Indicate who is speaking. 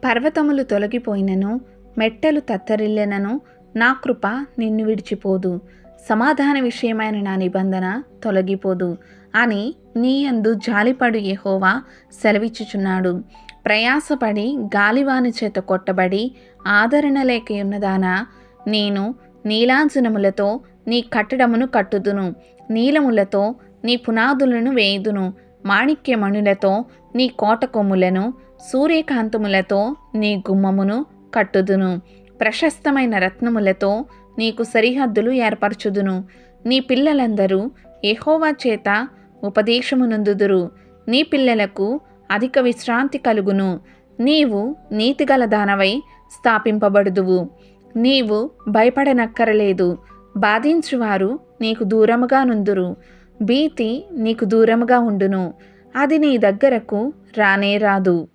Speaker 1: పర్వతములు తొలగిపోయినను, మెట్టలు తత్తరిల్లెనను, నా కృప నిన్ను విడిచిపోదు. సమాధాన విషయమైన నా నిబంధన తొలగిపోదు అని నీ యందు జాలిపడు యెహోవా సెలవిచ్చుచున్నాడు. ప్రయాసపడి గాలివాని చేత కొట్టబడి ఆదరణ లేకయున్నదానా, నేను నీలాంజనములతో నీ కట్టడమును కట్టుదును, నీలములతో నీ పునాదులను వేయుదును, మాణిక్యమణులతో నీ కోట కొమ్ములను, సూర్యకాంతములతో నీ గుమ్మమును కట్టుదును, ప్రశస్తమైన రత్నములతో నీకు సరిహద్దులు ఏర్పరచుదును. నీ పిల్లలందరూ యెహోవా చేత ఉపదేశమునందుదురు. నీ పిల్లలకు అధిక విశ్రాంతి కలుగును. నీవు నీతిగల దానవై స్థాపింపబడుదువు. నీవు భయపడనక్కరలేదు. బాధించువారు నీకు దూరముగా నుందురు. భీతి నీకు దూరముగా ఉండును. అది నీ దగ్గరకు రానే రాదు.